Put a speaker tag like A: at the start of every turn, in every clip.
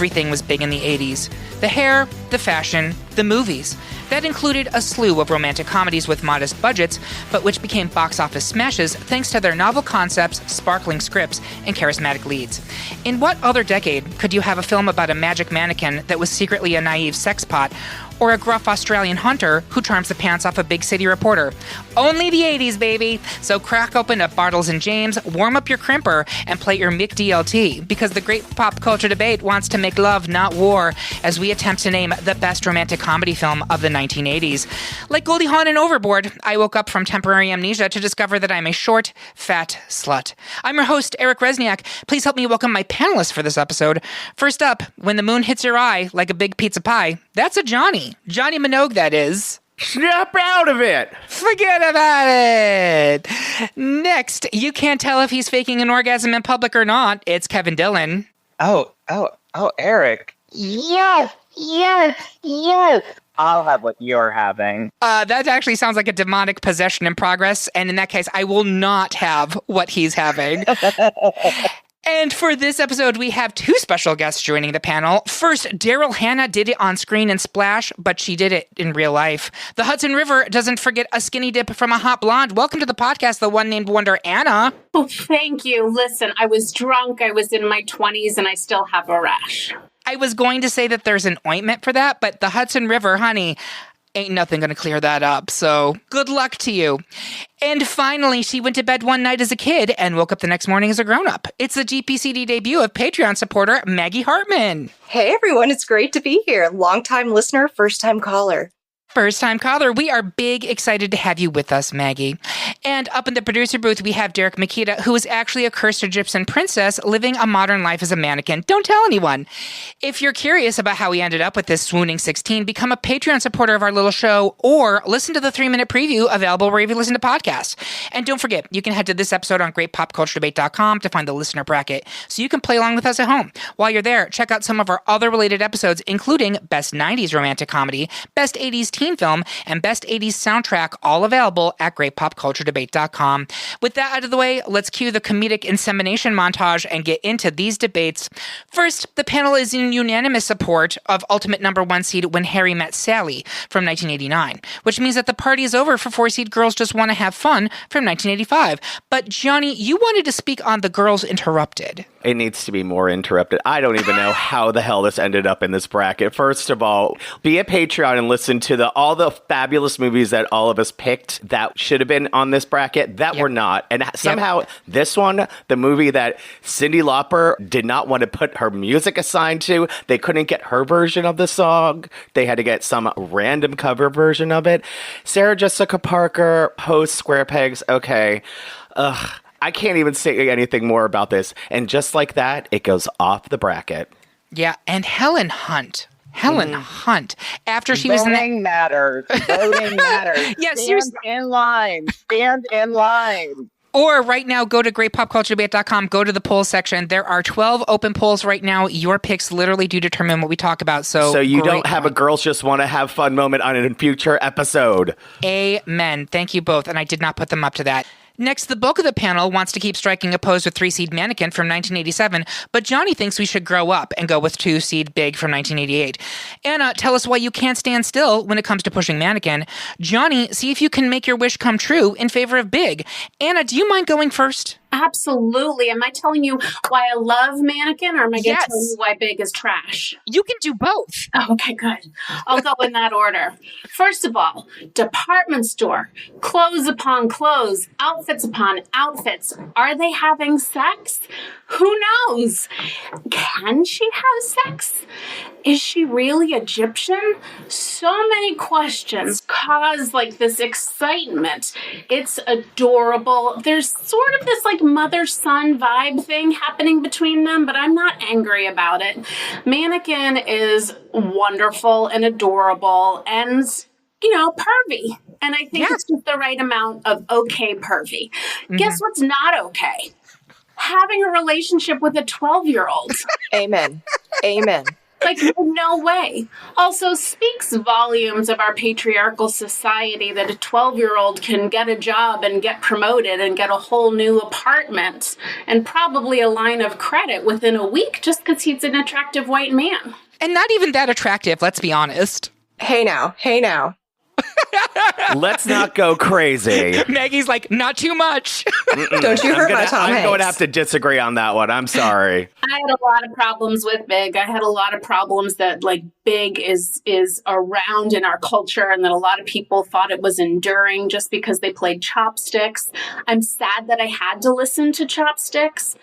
A: everything was big in the 80s. The hair, the fashion, the movies. That included a slew of romantic comedies with modest budgets, but which became box office smashes thanks to their novel concepts, sparkling scripts, and charismatic leads. In what other decade could you have a film about a magic mannequin that was secretly a naive sexpot, or a gruff Australian hunter who charms the pants off a big city reporter? Only the 80s, baby! So crack open a Bartles James, warm up your crimper, and play your McDLT, because the great pop culture debate wants to make love, not war, as we attempt to name the best romantic comedy film of the 1980s. Like Goldie Hawn in Overboard, I woke up from temporary amnesia to discover that I'm a short, fat slut. I'm your host, Eric Resniak. Please help me welcome my panelists for this episode. First up, when the moon hits your eye like a big pizza pie, that's a Johnny. Johnny Minogue, that is.
B: Snap out of it!
A: Forget about it! Next, you can't tell if he's faking an orgasm in public or not. It's Kevin Dillon.
C: Oh, Eric. Yes. I'll have what you're having.
A: That actually sounds like a demonic possession in progress, and in that case, I will not have what he's having. And for this episode, we have two special guests joining the panel. First, Daryl Hannah did it on screen in Splash, but she did it in real life. The Hudson River doesn't forget a skinny dip from a hot blonde. Welcome to the podcast, the one named Wonder, Anna.
D: Oh, thank you. Listen, I was drunk, I was in my 20s, and I still have a rash.
A: I was going to say that there's an ointment for that, but the Hudson River, honey, ain't nothing going to clear that up, so good luck to you. And finally, she went to bed one night as a kid and woke up the next morning as a grown-up. It's the GPCD debut of Patreon supporter Maggie Hartman.
E: Hey, everyone. It's great to be here. Long-time listener, first-time caller.
A: First-time caller, we are big excited to have you with us, Maggie. And up in the producer booth, we have Derek Makita, who is actually a cursed Egyptian princess living a modern life as a mannequin. Don't tell anyone. If you're curious about how we ended up with this swooning 16, become a Patreon supporter of our little show, or listen to the 3-minute preview available wherever you listen to podcasts. And don't forget, you can head to this episode on greatpopculturedebate.com to find the listener bracket, so you can play along with us at home. While you're there, check out some of our other related episodes, including Best 90s Romantic Comedy, Best 80s Teen Film, and Best 80s Soundtrack, all available at greatpopculturedebate.com. With that out of the way, let's cue the comedic insemination montage and get into these debates. First, the panel is in unanimous support of ultimate number one seed When Harry Met Sally from 1989, which means that the party is over for 4-seed Girls Just Want to Have Fun from 1985. But Johnny, you wanted to speak on The Girls Interrupted.
B: It needs to be more interrupted. I don't even know how the hell this ended up in this bracket. First of all, be a Patreon and listen to all the fabulous movies that all of us picked that should have been on this bracket that were not. And somehow this one, the movie that Cyndi Lauper did not want to put her music assigned to, they couldn't get her version of the song. They had to get some random cover version of it. Sarah Jessica Parker, host Square Pegs. Okay. I can't even say anything more about this. And just like that, it goes off the bracket.
A: Yeah, and Helen Hunt, after she was in
C: Voting matters. Voting matters.
A: Yes,
C: Stand in line. Stand in line.
A: Or right now, go to greatpopculturedebate.com, go to the poll section. There are 12 open polls right now. Your picks literally do determine what we talk about. So
B: you don't have a Girls Just Want to Have Fun moment on a future episode.
A: Amen. Thank you both. And I did not put them up to that. Next, the bulk of the panel wants to keep striking a pose with 3-seed Mannequin from 1987, but Johnny thinks we should grow up and go with 2-seed Big from 1988. Anna, tell us why you can't stand still when it comes to pushing Mannequin. Johnny, see if you can make your wish come true in favor of Big. Anna, do you mind going first?
D: Absolutely. Am I telling you why I love Mannequin, or am I going to tell you why Big is trash?
A: You can do both.
D: Oh, okay, good. I'll go in that order. First of all, department store, clothes upon clothes, outfits upon outfits. Are they having sex? Who knows? Can she have sex? Is she really Egyptian? So many questions cause this excitement. It's adorable. There's sort of this mother-son vibe thing happening between them, but I'm not angry about it. Mannequin is wonderful and adorable and, pervy. And I think it's just the right amount of okay pervy. Mm-hmm. Guess what's not okay? Having a relationship with a 12-year-old.
E: Amen. Amen.
D: Like, no way. Also, speaks volumes of our patriarchal society that a 12-year-old can get a job and get promoted and get a whole new apartment and probably a line of credit within a week just because he's an attractive white man.
A: And not even that attractive, let's be honest.
E: Hey now.
B: Let's not go crazy.
A: Maggie's like, not too much.
E: Don't you hurt my Tom
B: I'm
E: Hanks.
B: going to have to disagree on that one. I'm sorry.
D: I had a lot of problems with Big. I had a lot of problems that like Big is around in our culture and that a lot of people thought it was enduring just because they played Chopsticks. I'm sad that I had to listen to Chopsticks.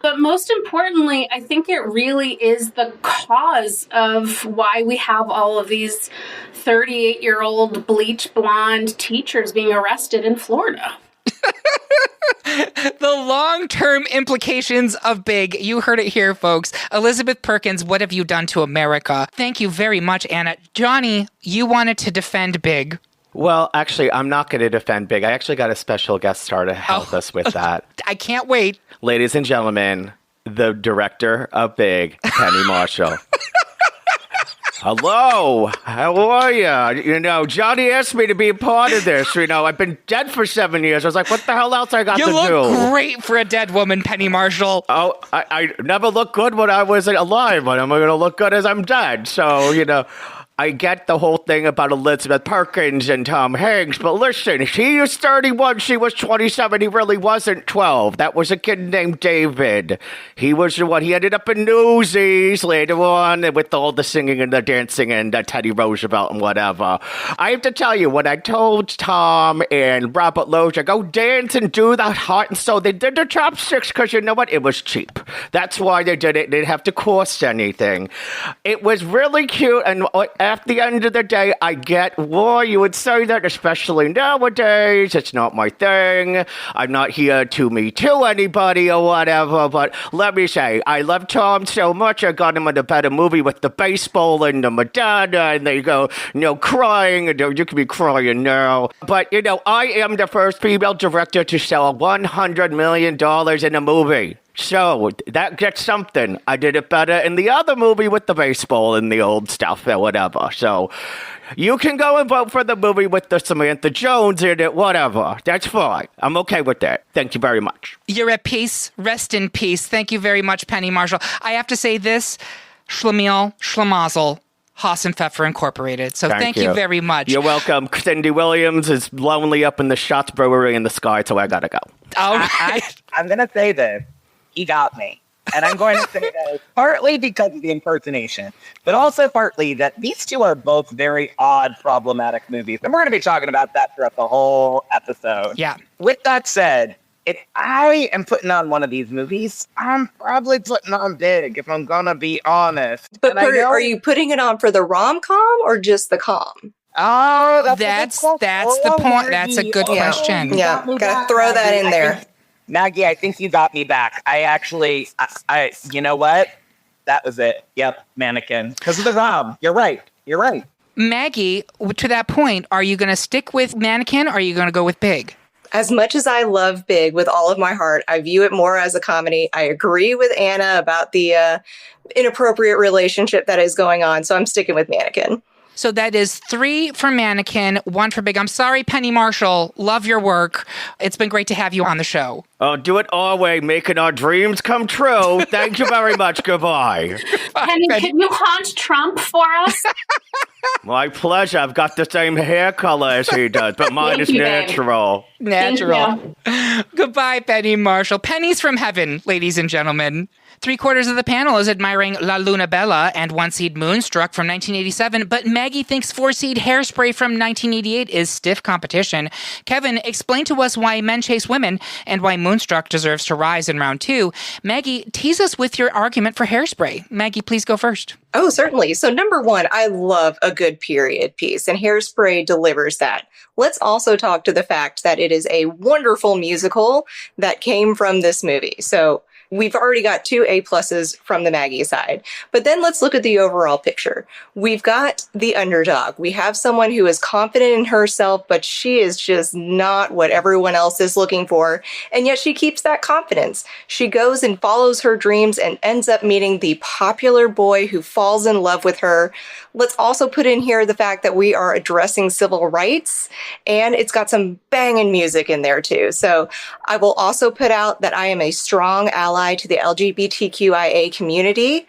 D: But most importantly, I think it really is the cause of why we have all of these 38-year-old bleach blonde teachers being arrested in Florida.
A: The long-term implications of Big. You heard it here, folks. Elizabeth Perkins, what have you done to America? Thank you very much, Anna. Johnny, you wanted to defend Big.
B: Well, actually, I'm not going to defend Big. I actually got a special guest star to help us with that.
A: I can't wait.
B: Ladies and gentlemen, the director of Big, Penny Marshall. Hello, how are you? You know, Johnny asked me to be a part of this. You know, I've been dead for 7 years. I was like, what the hell else I got to do?
A: You look great for a dead woman, Penny Marshall.
B: Oh, I never looked good when I was alive, but I'm going to look good as I'm dead. So, you know, I get the whole thing about Elizabeth Perkins and Tom Hanks, but listen, he was 31, she was 27, he really wasn't 12. That was a kid named David. He was the one, he ended up in Newsies later on with all the singing and the dancing and Teddy Roosevelt and whatever. I have to tell you, when I told Tom and Robert Loggia, go dance and do the heart and soul, they did the Chopsticks because you know what? It was cheap. That's why they did it. They didn't have to cost anything. It was really cute, and at the end of the day, I get why you would say that, especially nowadays. It's not my thing. I'm not here to me too anybody or whatever, but let me say, I love Tom so much, I got him in a better movie with the baseball and the Madonna, and they go, you know, crying, and you can be crying now. But, you know, I am the first female director to sell $100 million in a movie. So, that gets something. I did it better in the other movie with the baseball and the old stuff or whatever. So, you can go and vote for the movie with the Samantha Jones in it, whatever. That's fine. I'm okay with that. Thank you very much.
A: You're at peace. Rest in peace. Thank you very much, Penny Marshall. I have to say this, Schlemiel, Schlemazel, Haas and Pfeffer Incorporated. So thank you very much.
B: You're welcome. Cindy Williams is lonely up in the Schatz Brewery in the sky, so I gotta go.
A: All right.
C: I'm going to say this. He got me. And I'm going to say that partly because of the impersonation, but also partly that these two are both very odd, problematic movies. And we're going to be talking about that throughout the whole episode.
A: Yeah.
C: With that said, if I am putting on one of these movies, I'm probably putting on Big, if I'm going to be honest.
E: But are you putting it on for the rom-com or just the com?
C: Oh,
A: that's the point. That's a good question.
E: Yeah, gotta throw that in there.
C: Maggie, I think you got me back. I you know what? That was it. Yep, Mannequin. Because of the Rob. You're right.
A: Maggie, to that point, are you going to stick with Mannequin or are you going to go with Big?
E: As much as I love Big with all of my heart, I view it more as a comedy. I agree with Anna about the inappropriate relationship that is going on, so I'm sticking with Mannequin.
A: So that is 3 for Mannequin, 1 for Big. I'm sorry, Penny Marshall. Love your work. It's been great to have you on the show.
B: Oh, do it our way, making our dreams come true. Thank you very much. Goodbye.
D: Penny, can you haunt Trump for us?
B: My pleasure. I've got the same hair color as he does, but mine is natural.
A: Natural. Goodbye, Penny Marshall. Pennies from heaven, ladies and gentlemen. 3/4 of the panel is admiring La Luna Bella and 1-seed Moonstruck from 1987, but Maggie thinks 4-seed Hairspray from 1988 is stiff competition. Kevin, explain to us why Men Chase Women and why Moonstruck deserves to rise in round 2. Maggie, tease us with your argument for Hairspray. Maggie, please go first.
E: Oh, certainly. So number 1, I love a good period piece, and Hairspray delivers that. Let's also talk to the fact that it is a wonderful musical that came from this movie. So We've already got 2 A+ from the Maggie side. But then let's look at the overall picture. We've got the underdog. We have someone who is confident in herself, but she is just not what everyone else is looking for. And yet she keeps that confidence. She goes and follows her dreams and ends up meeting the popular boy who falls in love with her. Let's also put in here the fact that we are addressing civil rights, and it's got some banging music in there too. So I will also put out that I am a strong ally to the LGBTQIA community,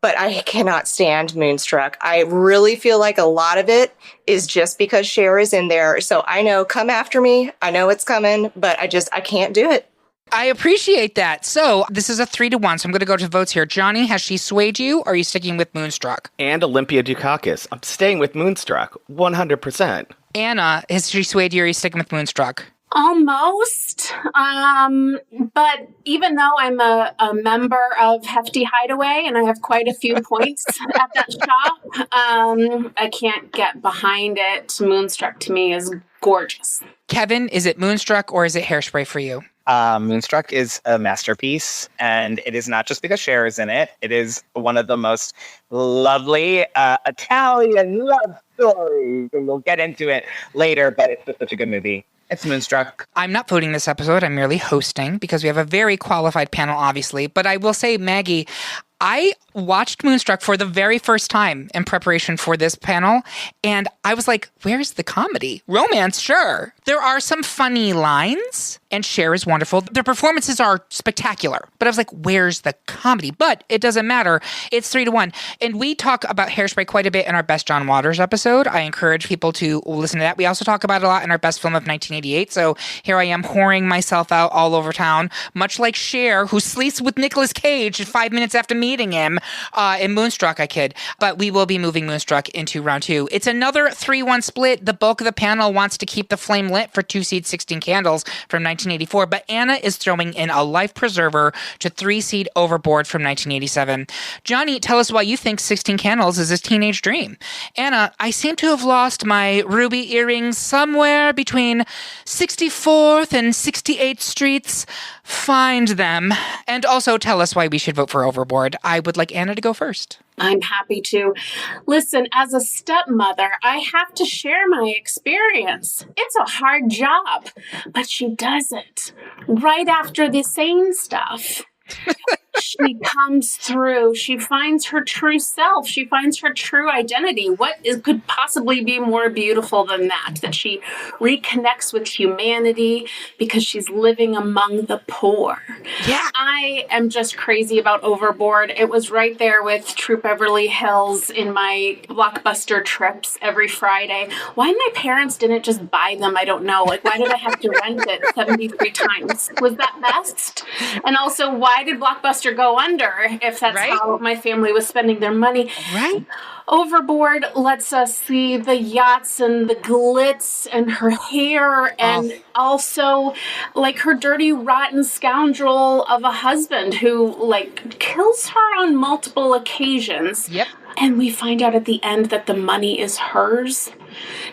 E: but I cannot stand Moonstruck. I really feel like a lot of it is just because Cher is in there. So I know, come after me. I know it's coming, but I can't do it.
A: I appreciate that. So this is a 3-1. So I'm going to go to votes here. Johnny, has she swayed you, or are you sticking with Moonstruck?
B: And Olympia Dukakis. I'm staying with Moonstruck, 100%.
A: Anna, has she swayed you, or are you sticking with Moonstruck?
D: Almost. But even though I'm a member of Hefty Hideaway and I have quite a few points at that shop, I can't get behind it. Moonstruck to me is gorgeous.
A: Kevin, is it Moonstruck or is it Hairspray for you?
C: Moonstruck is a masterpiece, and it is not just because Cher is in it. It is one of the most lovely Italian love stories, and we'll get into it later, but it's just such a good movie. It's Moonstruck.
A: I'm not voting this episode. I'm merely hosting because we have a very qualified panel, obviously. But I will say, Maggie, I watched Moonstruck for the very first time in preparation for this panel, and I was like, where's the comedy? Romance, sure. There are some funny lines, and Cher is wonderful. Their performances are spectacular, but I was like, where's the comedy? But it doesn't matter. It's 3-1. And we talk about Hairspray quite a bit in our Best John Waters episode. I encourage people to listen to that. We also talk about it a lot in our Best Film of 1988, so here I am whoring myself out all over town, much like Cher, who sleeps with Nicolas Cage 5 minutes after meeting him. In Moonstruck, I kid. But we will be moving Moonstruck into round 2. It's another 3-1 split. The bulk of the panel wants to keep the flame lit for 2-seed 16 Candles from 1984, but Anna is throwing in a life preserver to 3-seed Overboard from 1987. Johnny, tell us why you think 16 Candles is a teenage dream. Anna, I seem to have lost my ruby earrings somewhere between 64th and 68th Streets. Find them. And also tell us why we should vote for Overboard. I would like Anna to go first.
D: I'm happy to. Listen, as a stepmother, I have to share my experience. It's a hard job, but she does it right after the sane stuff. She comes through. She finds her true self. She finds her true identity. Could possibly be more beautiful than that? That she reconnects with humanity because she's living among the poor.
A: Yeah.
D: I am just crazy about Overboard. It was right there with True Beverly Hills in my Blockbuster trips every Friday. Why my parents didn't just buy them, I don't know. Like, why did I have to rent it 73 times? Was that best? And also, why did Blockbuster go under if that's
A: right?
D: how my family was spending their money?
A: Right.
D: Overboard lets us see the yachts and the glitz and her hair and also like her dirty, rotten scoundrel of a husband who like kills her on multiple occasions.
A: Yep.
D: And we find out at the end that the money is hers.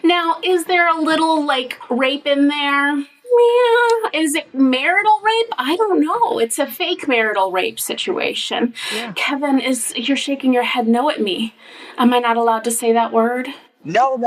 D: Now, is there a little like rape in there? Yeah. Is it marital rape? I don't know. It's a fake marital rape situation. Yeah. Kevin, you're shaking your head no at me. Am I not allowed to say that word?
C: No,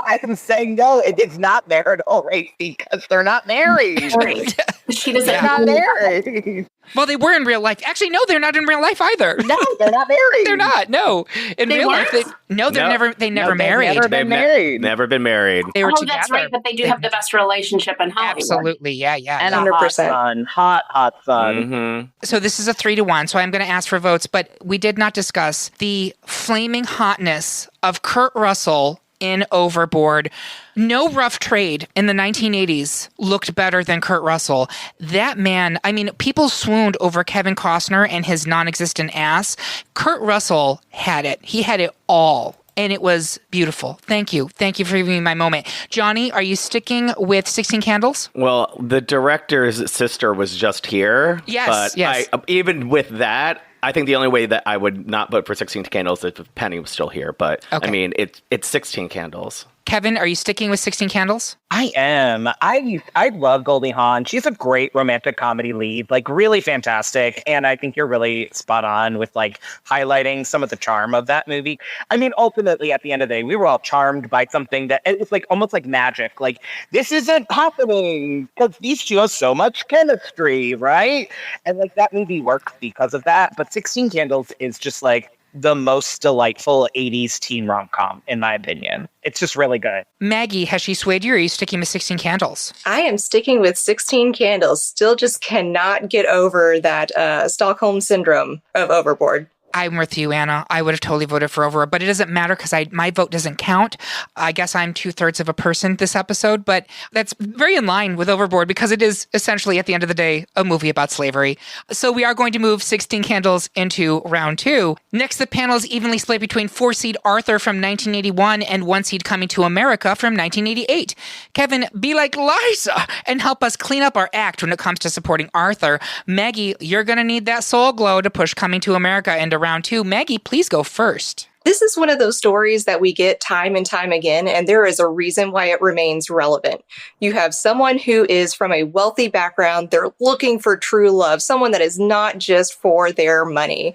C: I am saying no. It's not marital rape because they're not married.
D: Right. She doesn't.
C: They're not married.
A: Well, they were in real life. Actually, no, they're not in real life either.
C: No, they're not married.
A: They're not. No, in real life, they never married.
C: Never been married.
B: Never been married.
A: They were together.
D: That's right. But they do have the best relationship in Hollywood.
A: Absolutely, yeah.
C: And
E: 100%.
C: hot son.
B: Mm-hmm.
A: So this is a 3-1. So I'm going to ask for votes, but we did not discuss the flaming hotness of Kurt Russell in Overboard. No rough trade in the 1980s looked better than Kurt Russell. That man, I mean, people swooned over Kevin Costner and his non-existent ass. Kurt Russell had it. He had it all. And it was beautiful. Thank you. Thank you for giving me my moment. Johnny, are you sticking with 16 Candles?
B: Well, the director's sister was just here.
A: Yes,
B: But even with that, I think the only way that I would not vote for 16 Candles is if Penny was still here. But,
A: okay.
B: I mean, it's 16 Candles.
A: Kevin, are you sticking with 16 Candles?
C: I am. I love Goldie Hawn. She's a great romantic comedy lead, like really fantastic. And I think you're really spot on with like highlighting some of the charm of that movie. I mean, ultimately, at the end of the day, we were all charmed by something that it's like almost like magic. Like, this isn't happening because these two have so much chemistry, right? And like that movie works because of that. But 16 Candles is just like the most delightful 80s teen rom-com, in my opinion. It's just really good.
A: Maggie, has she swayed you, or are you sticking with 16 Candles?
E: I am sticking with 16 Candles. Still just cannot get over that Stockholm syndrome of Overboard.
A: I'm with you, Anna. I would have totally voted for Overboard, but it doesn't matter because my vote doesn't count. I guess I'm 2/3 of a person this episode, but that's very in line with Overboard because it is essentially, at the end of the day, a movie about slavery. So we are going to move 16 Candles into round 2. Next, the panel is evenly split between 4-seed Arthur from 1981 and 1-seed Coming to America from 1988. Kevin, be like Liza and help us clean up our act when it comes to supporting Arthur. Maggie, you're going to need that soul glow to push Coming to America into round 2. Maggie, please go first.
E: This is one of those stories that we get time and time again, and there is a reason why it remains relevant. You have someone who is from a wealthy background. They're looking for true love, someone that is not just for their money.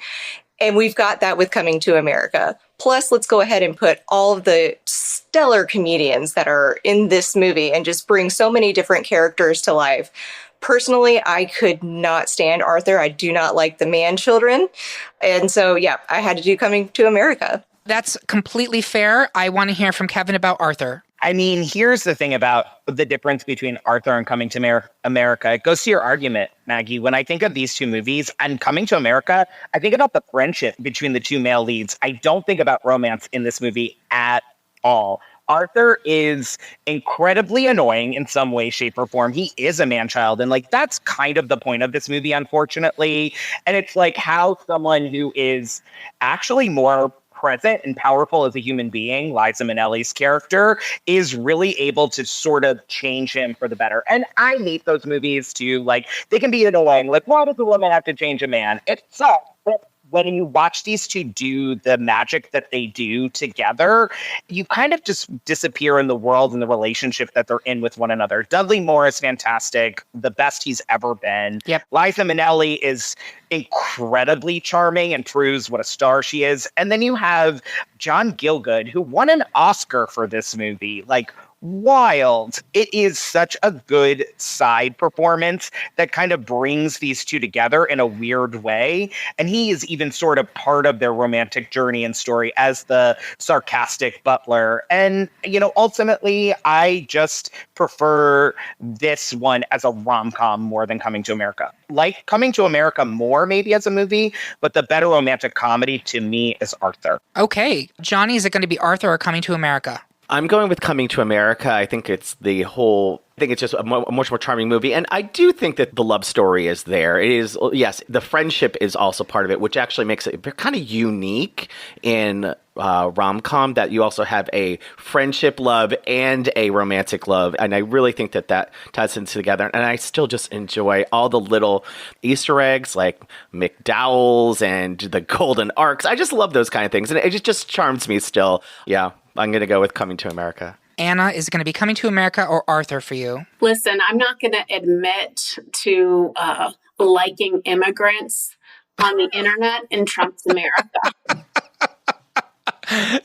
E: And we've got that with Coming to America. Plus, let's go ahead and put all of the stellar comedians that are in this movie and just bring so many different characters to life. Personally, I could not stand Arthur. I do not like the man children. And so, yeah, I had to do Coming to America.
A: That's completely fair. I want to hear from Kevin about Arthur.
C: I mean, here's the thing about the difference between Arthur and Coming to America. It goes to your argument, Maggie. When I think of these two movies and Coming to America, I think about the friendship between the two male leads. I don't think about romance in this movie at all. Arthur is incredibly annoying in some way, shape, or form. He is a man-child, and like that's kind of the point of this movie, unfortunately. And it's like how someone who is actually more present and powerful as a human being, Liza Minnelli's character, is really able to sort of change him for the better. And I hate those movies too. Like, they can be annoying. Like, why does a woman have to change a man? It sucks. But when you watch these two do the magic that they do together, you kind of just disappear in the world and the relationship that they're in with one another. Dudley Moore is fantastic, the best he's ever been.
A: Yep.
C: Liza Minnelli is incredibly charming and proves what a star she is. And then you have John Gielgud, who won an Oscar for this movie. Like, wild. It is such a good side performance that kind of brings these two together in a weird way. And he is even sort of part of their romantic journey and story as the sarcastic butler. And, you know, ultimately, I just prefer this one as a rom-com more than Coming to America. Like Coming to America more maybe as a movie, but the better romantic comedy to me is Arthur.
A: Okay. Johnny, is it going to be Arthur or Coming to America?
B: I'm going with Coming to America. I think it's just a much more charming movie. And I do think that the love story is there. It is, yes, the friendship is also part of it, which actually makes it kind of unique in rom-com, that you also have a friendship love and a romantic love. And I really think that ties into together. And I still just enjoy all the little Easter eggs like McDowell's and the golden arcs. I just love those kind of things. And it just charms me still. Yeah. I'm going to go with Coming to America.
A: Anna, is it going to be Coming to America or Arthur for you?
D: Listen, I'm not going to admit to liking immigrants on the internet in Trump's America.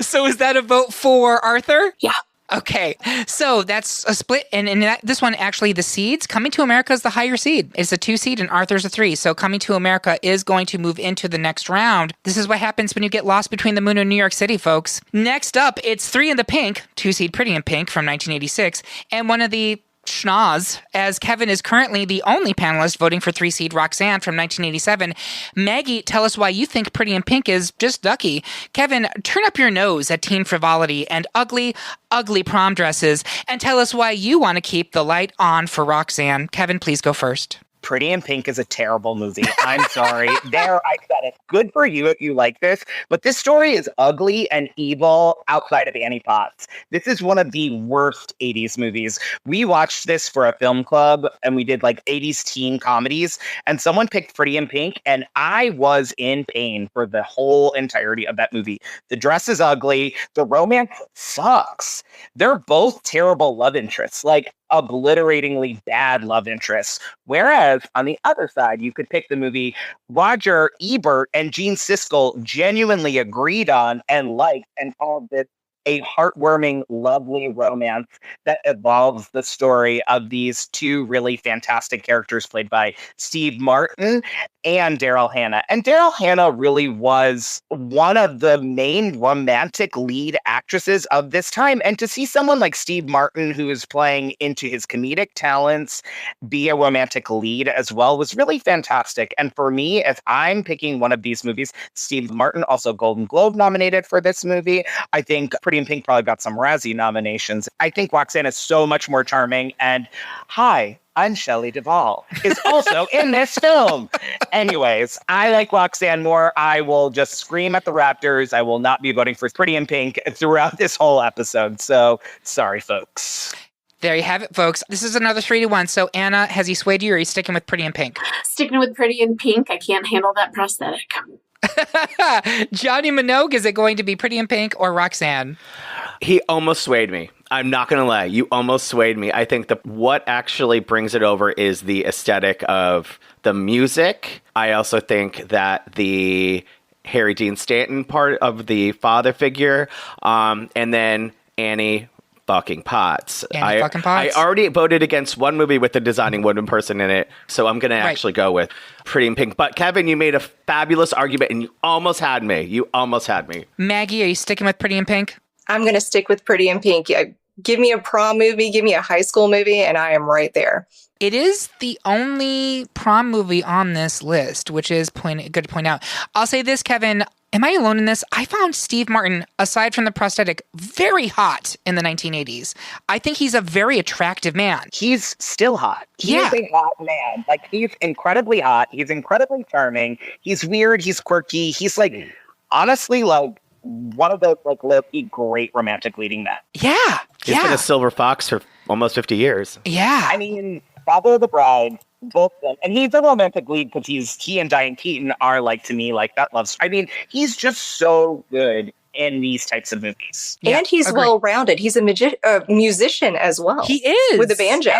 A: So is that a vote for Arthur?
D: Yeah.
A: Okay, so that's a split. And in this one, actually, the seeds, Coming to America is the higher seed. It's a 2 seed and Arthur's a 3. So Coming to America is going to move into the next round. This is what happens when you get lost between the moon and New York City, folks. Next up, it's 3 in the Pink, 2 seed Pretty in Pink from 1986. And one of the schnoz, as Kevin is currently the only panelist voting for 3 seed Roxanne from 1987. Maggie, tell us why you think Pretty in Pink is just ducky. Kevin, turn up your nose at teen frivolity and ugly, ugly prom dresses, and tell us why you want to keep the light on for Roxanne. Kevin, please go first.
C: Pretty in Pink is a terrible movie. I'm sorry. There, I said it. Good for you if you like this, but this story is ugly and evil outside of Annie Potts. This is one of the worst 80s movies. We watched this for a film club, and we did like 80s teen comedies, and someone picked Pretty in Pink, and I was in pain for the whole entirety of that movie. The dress is ugly. The romance sucks. They're both terrible love interests, like obliteratingly bad love interests. Whereas on the other side, you could pick the movie Roger Ebert and Gene Siskel genuinely agreed on and liked and called it a heartwarming, lovely romance that evolves the story of these two really fantastic characters played by Steve Martin and Daryl Hannah. And Daryl Hannah really was one of the main romantic lead actresses of this time. And to see someone like Steve Martin, who is playing into his comedic talents, be a romantic lead as well, was really fantastic. And for me, if I'm picking one of these movies, Steve Martin, also Golden Globe nominated for this movie. I think Pretty in Pink probably got some Razzie nominations. I think Roxanne is so much more charming. And hi, I'm Shelley Duvall, is also in this film. Anyways, I like Roxanne more. I will just scream at the Raptors. I will not be voting for Pretty in Pink throughout this whole episode. So sorry, folks.
A: There you have it, folks. This is another 3-1. So, Anna, has he swayed you, or are you sticking with Pretty in Pink?
D: Sticking with Pretty in Pink. I can't handle that prosthetic.
A: Johnny Minogue, is it going to be Pretty in Pink or Roxanne?
B: He almost swayed me. I'm not going to lie. You almost swayed me. I think what actually brings it over is the aesthetic of the music. I also think that the Harry Dean Stanton part of the father figure, and then Annie fucking Potts.
A: Annie fucking Potts.
B: I already voted against one movie with a designing woman person in it, so I'm going to actually go with Pretty in Pink. But Kevin, you made a fabulous argument, and you almost had me. You almost had me.
A: Maggie, are you sticking with Pretty in Pink?
E: I'm going to stick with Pretty in Pink. Give me a prom movie, give me a high school movie, and I am right there.
A: It is the only prom movie on this list, which is good to point out. I'll say this, Kevin. Am I alone in this? I found Steve Martin, aside from the prosthetic, very hot in the 1980s. I think he's a very attractive man.
C: He's still hot. He's a hot man. Like, he's incredibly hot. He's incredibly charming. He's weird. He's quirky. He's, like, honestly, like, one of the, like, low-key great romantic leading men.
A: Yeah.
B: He's been a silver fox for almost 50 years.
A: Yeah.
C: I mean, Father of the Bride, both of them. And he's a romantic lead because he and Diane Keaton are, like, to me, like, that love story. I mean, he's just so good in these types of movies.
E: Yeah, and he's well-rounded. He's a musician as well.
A: He is.
E: With a banjo.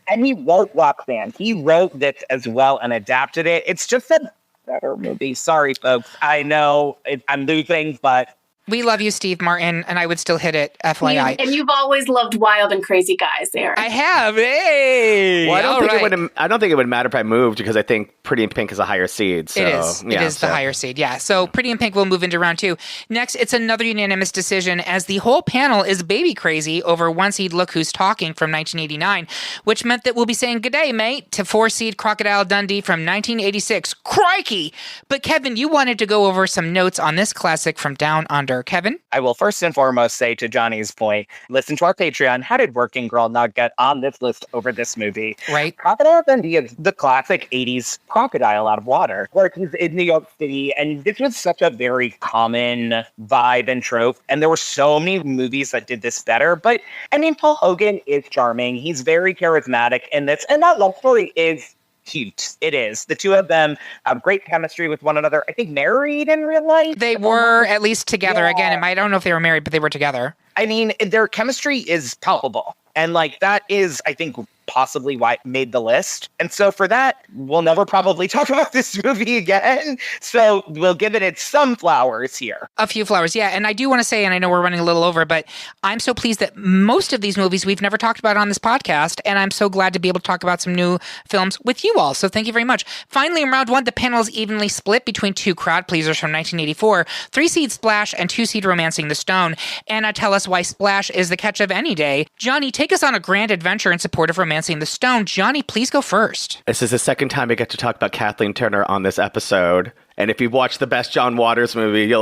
C: And he wrote Roxanne. He wrote this as well and adapted it. It's just a better movie. Sorry, folks. I know I'm losing, but
A: we love you, Steve Martin, and I would still hit it, FYI.
D: And you've always loved wild and crazy guys, Eric.
A: I have. Hey!
B: Well, I don't think it would matter if I moved because I think Pretty in Pink is a higher seed. So,
A: it is the higher seed, yeah. So Pretty in Pink will move into round 2. Next, it's another unanimous decision as the whole panel is baby crazy over 1-seed Look Who's Talking from 1989, which meant that we'll be saying g'day, mate, to 4-seed Crocodile Dundee from 1986. Crikey! But Kevin, you wanted to go over some notes on this classic from Down Under. Kevin?
C: I will first and foremost say to Johnny's point, listen to our Patreon. How did Working Girl not get on this list over this movie?
A: Right.
C: Crocodile Dundee is the classic 80s crocodile out of water, where he's in New York City, and this was such a very common vibe and trope, and there were so many movies that did this better, but, I mean, Paul Hogan is charming. He's very charismatic in this, and that love story is cute. It is. The two of them have great chemistry with one another. I think married in real life.
A: They were at least together. Yeah. Again, I don't know if they were married, but they were together.
C: I mean, their chemistry is palpable. And, like, that is, I think, possibly why it made the list. And so for that, we'll never probably talk about this movie again. So we'll give it some flowers here.
A: A few flowers, yeah. And I do want to say, and I know we're running a little over, but I'm so pleased that most of these movies we've never talked about on this podcast. And I'm so glad to be able to talk about some new films with you all. So thank you very much. Finally, in round 1, the panel is evenly split between 2 crowd pleasers from 1984, 3-seed Splash and 2-seed Romancing the Stone. Anna, tell us why Splash is the catch of any day. Johnny, take us on a grand adventure in support of Romancing the Stone. Johnny, please go first.
B: This is the second time I get to talk about Kathleen Turner on this episode. And if you've watched the Best John Waters movie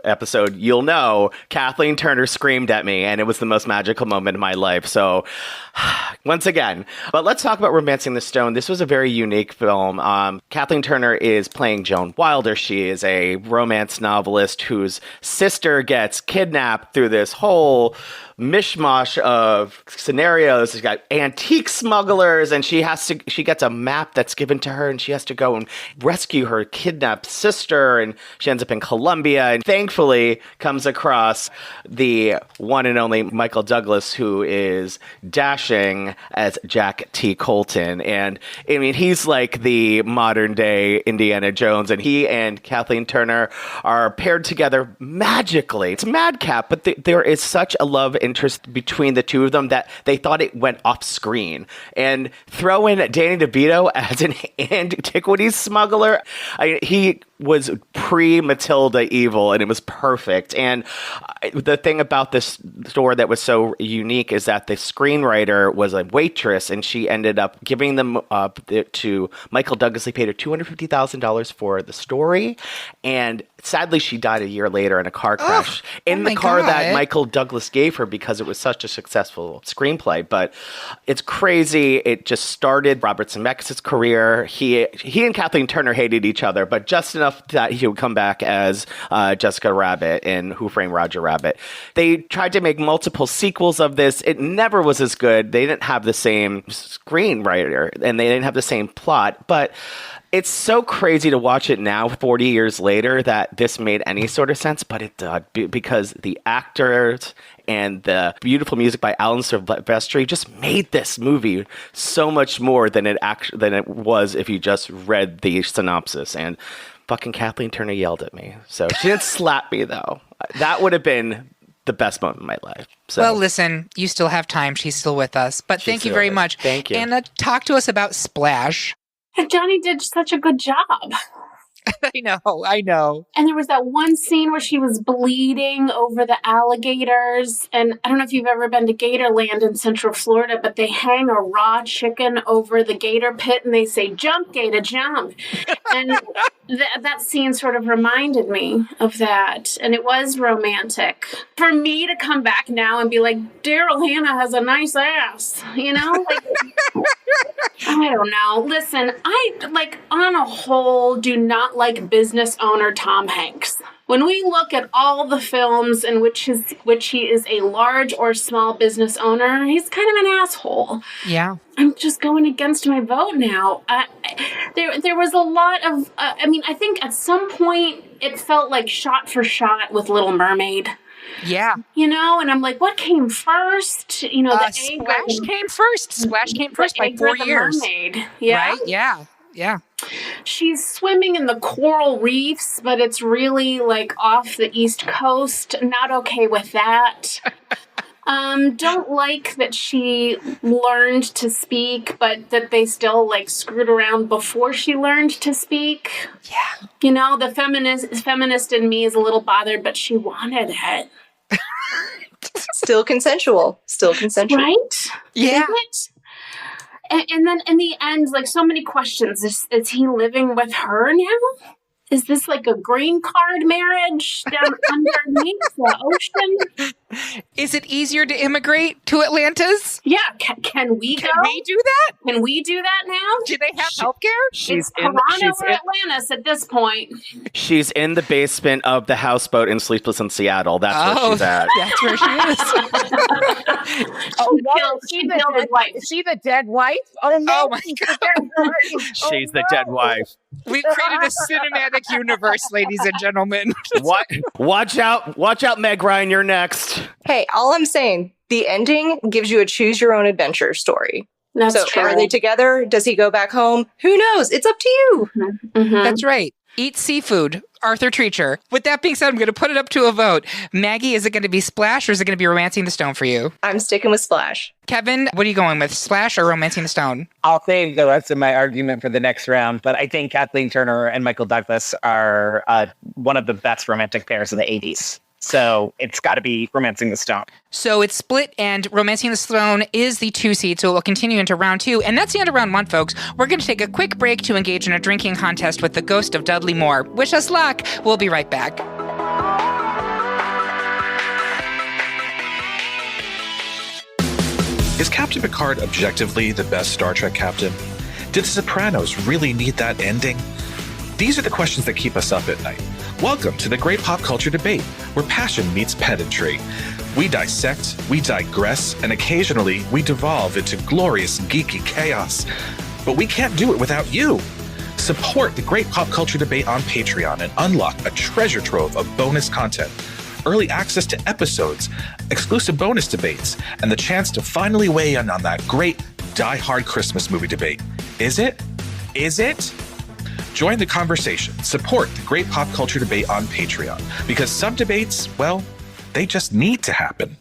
B: episode, you'll know Kathleen Turner screamed at me, and it was the most magical moment of my life. So, once again, but let's talk about Romancing the Stone. This was a very unique film. Kathleen Turner is playing Joan Wilder. She is a romance novelist whose sister gets kidnapped through this whole mishmash of scenarios. She's got antique smugglers, and she gets a map that's given to her, and she has to go and rescue her kidnapped sister, and she ends up in Colombia, and thankfully comes across the one and only Michael Douglas, who is dashing as Jack T. Colton. And I mean, he's like the modern day Indiana Jones, and he and Kathleen Turner are paired together magically. It's madcap, but there is such a love interest between the two of them that they thought it went off screen. And throw in Danny DeVito as an antiquities smuggler. He was pre-Matilda evil, and it was perfect. And the thing about this story that was so unique is that the screenwriter was a waitress, and she ended up giving them up to Michael Douglas. He paid her $250,000 for the story, and sadly, she died a year later in a car crash in the car that Michael Douglas gave her because it was such a successful screenplay. But it's crazy. It just started Robert Zemeckis' career. He and Kathleen Turner hated each other, but just enough that he would come back as Jessica Rabbit in Who Framed Roger Rabbit. They tried to make multiple sequels of this. It never was as good. They didn't have the same screenwriter, and they didn't have the same plot, but it's so crazy to watch it now, 40 years later, that this made any sort of sense, but it did, because the actors and the beautiful music by Alan Silvestri just made this movie so much more than it was if you just read the synopsis. And fucking Kathleen Turner yelled at me. So she didn't slap me, though. That would have been the best moment of my life. So.
A: Well, listen, you still have time. She's still with us. But thank you very much.
B: Thank you.
A: Anna, talk to us about Splash.
D: And Johnny did such a good job.
A: I know.
D: And there was that one scene where she was bleeding over the alligators. And I don't know if you've ever been to Gatorland in Central Florida, but they hang a raw chicken over the gator pit and they say, "Jump, Gator, jump." And that scene sort of reminded me of that. And it was romantic. For me to come back now and be like, Daryl Hannah has a nice ass, Like, I don't know. Listen, I, on a whole, do not like business owner Tom Hanks. When we look at all the films in which he is a large or small business owner, he's kind of an asshole.
A: Yeah.
D: I'm just going against my vote now. There was a lot of, I think at some point it felt like shot for shot with Little Mermaid.
A: Yeah.
D: And I'm like, what came first?
A: Splash came first. Splash came first by 4 years.
D: Mermaid. Yeah.
A: Right? Yeah. Yeah.
D: She's swimming in the coral reefs, but it's really off the East Coast. Not okay with that. Don't like that she learned to speak, but that they still screwed around before she learned to speak.
A: Yeah.
D: The feminist in me is a little bothered, but she wanted it.
E: Still consensual.
D: Right?
A: Yeah.
D: And then in the end, so many questions. Is he living with her now? Is this a green card marriage down underneath the ocean?
A: Is it easier to immigrate to Atlantis?
D: Yeah. Can we go?
A: Can we do that?
D: Can we do that now?
A: Do they have healthcare?
D: It's Toronto or Atlantis at this point.
B: She's in the basement of the houseboat in Sleepless in Seattle. That's where she's at.
A: That's where she is.
D: She killed his wife.
C: Is she the dead wife?
A: Oh my God.
B: She's the dead wife.
A: We've created a cinematic universe, ladies and gentlemen.
B: What? Watch out, Meg Ryan, you're next.
E: Hey, all I'm saying, the ending gives you a choose your own adventure story.
D: That's true.
E: Are they together? Does he go back home? Who knows? It's up to you.
D: Mm-hmm.
A: That's right. Eat seafood. Arthur Treacher. With that being said, I'm going to put it up to a vote. Maggie, is it going to be Splash or is it going to be Romancing the Stone for you?
E: I'm sticking with Splash.
A: Kevin, what are you going with? Splash or Romancing the Stone?
C: I'll save the rest of my argument for the next round, but I think Kathleen Turner and Michael Douglas are one of the best romantic pairs of the 80s. So it's got to be Romancing the Stone.
A: So it's split, and Romancing the Stone is the 2 seed, so it will continue into round 2. And that's the end of round 1, folks. We're going to take a quick break to engage in a drinking contest with the ghost of Dudley Moore. Wish us luck. We'll be right back.
F: Is Captain Picard objectively the best Star Trek captain? Did The Sopranos really need that ending? These are the questions that keep us up at night. Welcome to the Great Pop Culture Debate, where passion meets pedantry. We dissect, we digress, and occasionally we devolve into glorious geeky chaos. But we can't do it without you. Support the Great Pop Culture Debate on Patreon and unlock a treasure trove of bonus content, early access to episodes, exclusive bonus debates, and the chance to finally weigh in on that great die-hard Christmas movie debate. Is it? Is it? Join the conversation. Support the Great Pop Culture Debate on Patreon, because some debates, well, they just need to happen.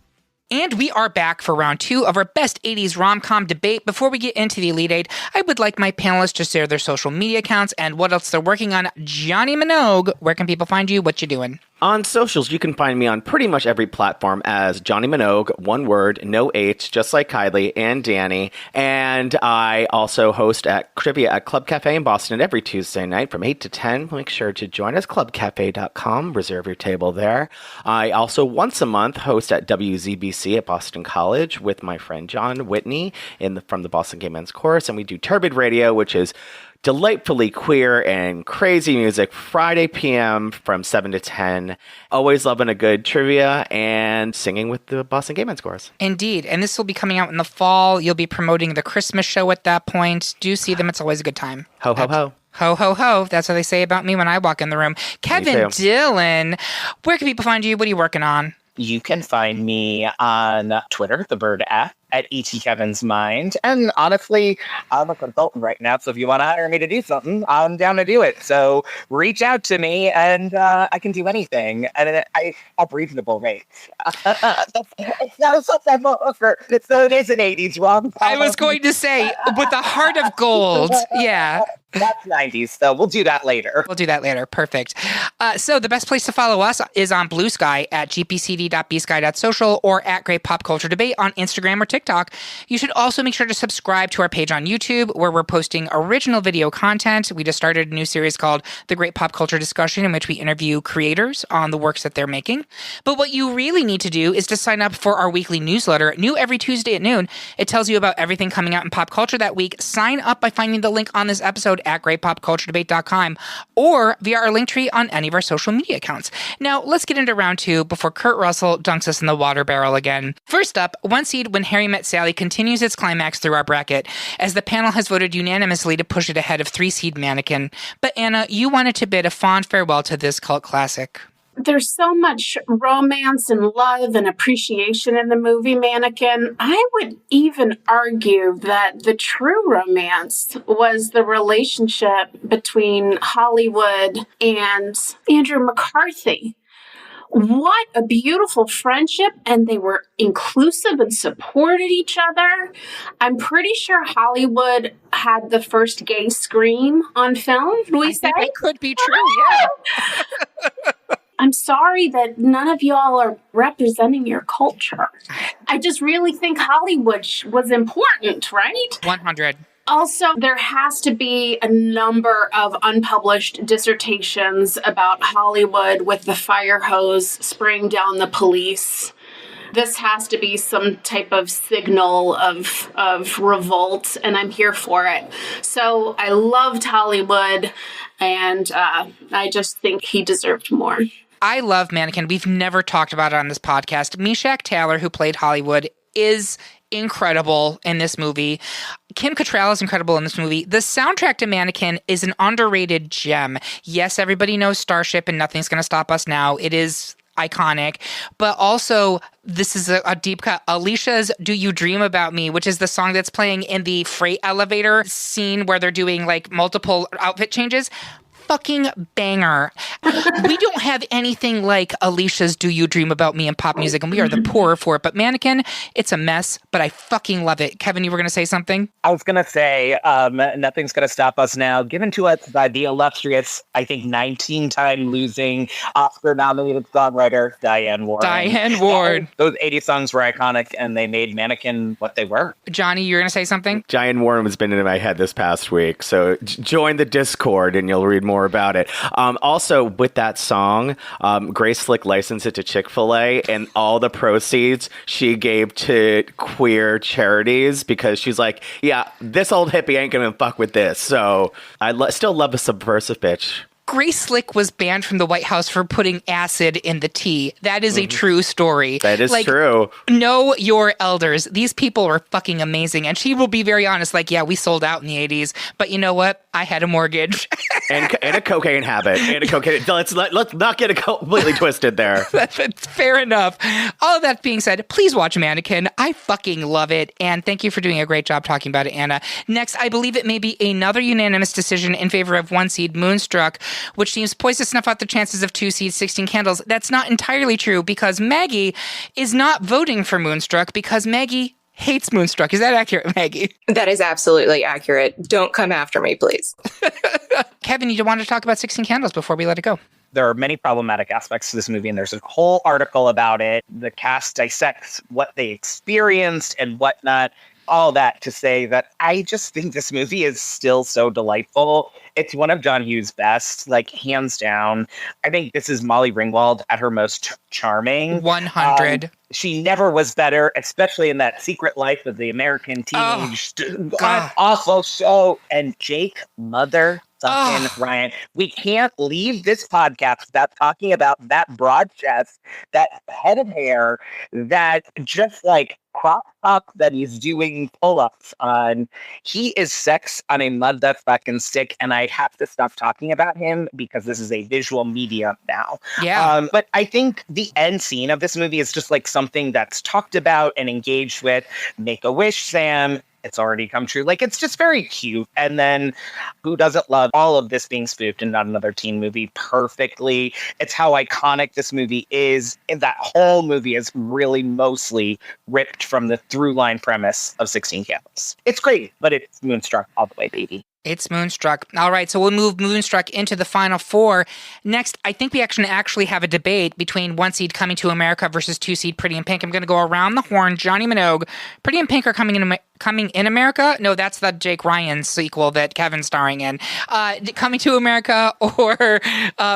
A: And we are back for round 2 of our best 80s rom-com debate. Before we get into the Elite 8, I would like my panelists to share their social media accounts and what else they're working on. Johnny Minogue, where can people find you? What you doing?
B: On socials, you can find me on pretty much every platform as Johnny Minogue, one word, no H, just like Kylie and Danny. And I also host at trivia at Club Cafe in Boston every Tuesday night from 8 to 10. Make sure to join us, clubcafe.com. Reserve your table there. I also once a month host at WZBC at Boston College with my friend John Whitney from the Boston Gay Men's Chorus. And we do Turbid Radio, which is delightfully queer and crazy music, Friday p.m. from 7 to 10. Always loving a good trivia and singing with the Boston Gay Men's Chorus.
A: Indeed. And this will be coming out in the fall. You'll be promoting the Christmas show at that point. Do see them. It's always a good time.
B: Ho, ho, ho.
A: Ho, ho, ho. That's what they say about me when I walk in the room. Kevin Dillon, where can people find you? What are you working on?
C: You can find me on Twitter, the Bird app, at E.T. Kevin's Mind. And honestly, I'm a consultant right now, so if you want to hire me to do something, I'm down to do it. So reach out to me, and I can do anything. And I have reasonable rates. It's not a successful offer. It is an 80s rom-com.
A: I was going to say, with a heart of gold. Yeah.
C: That's 90s, so we'll do that later.
A: We'll do that later. Perfect. So the best place to follow us is on Blue Sky at gpcd.bsky.social or at Great Pop Culture Debate on Instagram or TikTok. You should also make sure to subscribe to our page on YouTube, where we're posting original video content. We just started a new series called The Great Pop Culture Discussion, in which we interview creators on the works that they're making. But what you really need to do is to sign up for our weekly newsletter, new every Tuesday at noon. It tells you about everything coming out in pop culture that week. Sign up by finding the link on this episode at greatpopculturedebate.com or via our link tree on any of our social media accounts. Now, let's get into round 2 before Kurt Russell dunks us in the water barrel again. First up, 1 seed When Harry Met Sally continues its climax through our bracket, as the panel has voted unanimously to push it ahead of 3 seed Mannequin. But Anna, you wanted to bid a fond farewell to this cult classic.
D: There's so much romance and love and appreciation in the movie Mannequin. I would even argue that the true romance was the relationship between Hollywood and Andrew McCarthy. What a beautiful friendship, and they were inclusive and supported each other. I'm pretty sure Hollywood had the first gay scream on film, we say?
A: It could be true, yeah.
D: I'm sorry that none of y'all are representing your culture. I just really think Hollywood was important, right?
A: 100.
D: Also, there has to be a number of unpublished dissertations about Hollywood with the fire hose spraying down the police. This has to be some type of signal of revolt, and I'm here for it. So I loved Hollywood, and I just think he deserved more.
A: I love Mannequin. We've never talked about it on this podcast. Meshach Taylor, who played Hollywood, is incredible in this movie. Kim Cattrall is incredible in this movie. The soundtrack to Mannequin is an underrated gem. Yes, everybody knows Starship and Nothing's Gonna Stop Us Now. It is iconic, but also this is a deep cut. Alicia's Do You Dream About Me, which is the song that's playing in the freight elevator scene where they're doing like multiple outfit changes. fucking banger. We don't have anything like Alicia's Do You Dream About Me in pop music, and we are the poorer for it. But Mannequin, it's a mess, but I fucking love it. Kevin, you were going to say something?
C: I was going to say, nothing's going to stop us now. Given to us by the illustrious, I think, 19-time losing Oscar-nominated songwriter, Diane Warren.
A: Diane Warren.
C: Those 80 songs were iconic, and they made Mannequin what they were.
A: Johnny, you're going to say something?
B: Diane Warren has been in my head this past week, so join the Discord and you'll read more about it. Also, with that song, Grace Slick licensed it to Chick-fil-A, and all the proceeds she gave to queer charities because she's like, yeah, this old hippie ain't gonna fuck with this. So I still love a subversive bitch.
A: Grace Slick was banned from the White House for putting acid in the tea. That is a true story.
B: That is true.
A: Know your elders. These people are fucking amazing. And she will be very honest, like, yeah, we sold out in the 80s, but you know what? I had a mortgage.
B: and a cocaine habit. And a cocaine. Let's not get it completely twisted there.
A: That's fair enough. All of that being said, please watch Mannequin. I fucking love it. And thank you for doing a great job talking about it, Anna. Next, I believe it may be another unanimous decision in favor of one seed Moonstruck, which seems poised to snuff out the chances of 2 seeds, 16 Candles. That's not entirely true because Maggie is not voting for Moonstruck because Maggie hates Moonstruck. Is that accurate, Maggie?
E: That is absolutely accurate. Don't come after me, please.
A: Kevin, you want to talk about 16 Candles before we let it go?
C: There are many problematic aspects to this movie, and there's a whole article about it. The cast dissects what they experienced and whatnot. All that to say that I just think this movie is still so delightful. It's one of John Hughes' best, like, hands down. I think this is Molly Ringwald at her most charming.
A: 100.
C: She never was better, especially in that Secret Life of the American Teenage awful show. And Jake, Ryan, we can't leave this podcast without talking about that broad chest, that head of hair, that just like crop top that he's doing pull-ups on. He is sex on a motherfucking stick, and I have to stop talking about him because this is a visual medium now.
A: Yeah.
C: But I think the end scene of this movie is just like something that's talked about and engaged with. Make a wish, Sam. It's already come true. Like, it's just very cute. And then who doesn't love all of this being spoofed in Not Another Teen Movie perfectly? It's how iconic this movie is. And that whole movie is really mostly ripped from the through line premise of 16 Candles. It's great, but it's Moonstruck all the way, baby.
A: It's Moonstruck. All right, so we'll move Moonstruck into the final four. Next, I think we actually have a debate between one seed Coming to America versus 2 seed Pretty in Pink. I'm going to go around the horn. Johnny Minogue, Pretty in Pink are coming in America? No, that's the Jake Ryan sequel that Kevin's starring in. Coming to America or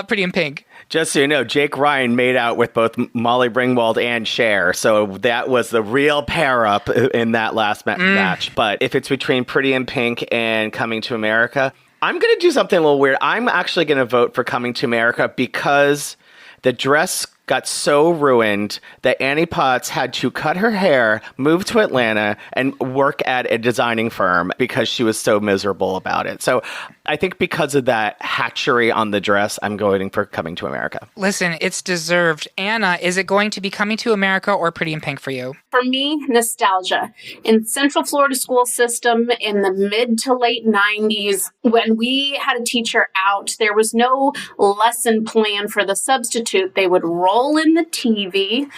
A: Pretty in Pink?
B: Just so you know, Jake Ryan made out with both Molly Ringwald and Cher, so that was the real pair-up in that last match. But if it's between Pretty in Pink and Coming to America, I'm going to do something a little weird. I'm actually going to vote for Coming to America because the dress got so ruined that Annie Potts had to cut her hair, move to Atlanta, and work at a designing firm because she was so miserable about it. So I think because of that hatchery on the dress, I'm voting for Coming to America.
A: Listen, it's deserved. Anna, is it going to be Coming to America or Pretty in Pink for you?
D: For me, nostalgia. In Central Florida school system in the mid to late 90s, when we had a teacher out, there was no lesson plan for the substitute. They would roll in the TV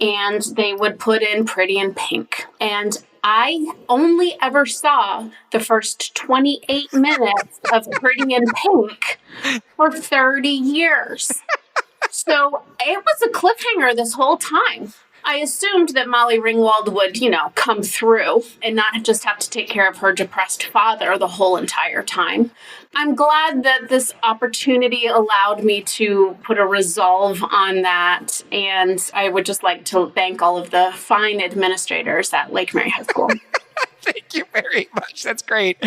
D: and they would put in Pretty in Pink. And I only ever saw the first 28 minutes of Pretty in Pink for 30 years. So it was a cliffhanger this whole time. I assumed that Molly Ringwald would, come through and not just have to take care of her depressed father the whole entire time. I'm glad that this opportunity allowed me to put a resolve on that. And I would just like to thank all of the fine administrators at Lake Mary High School.
A: Thank you very much. That's great.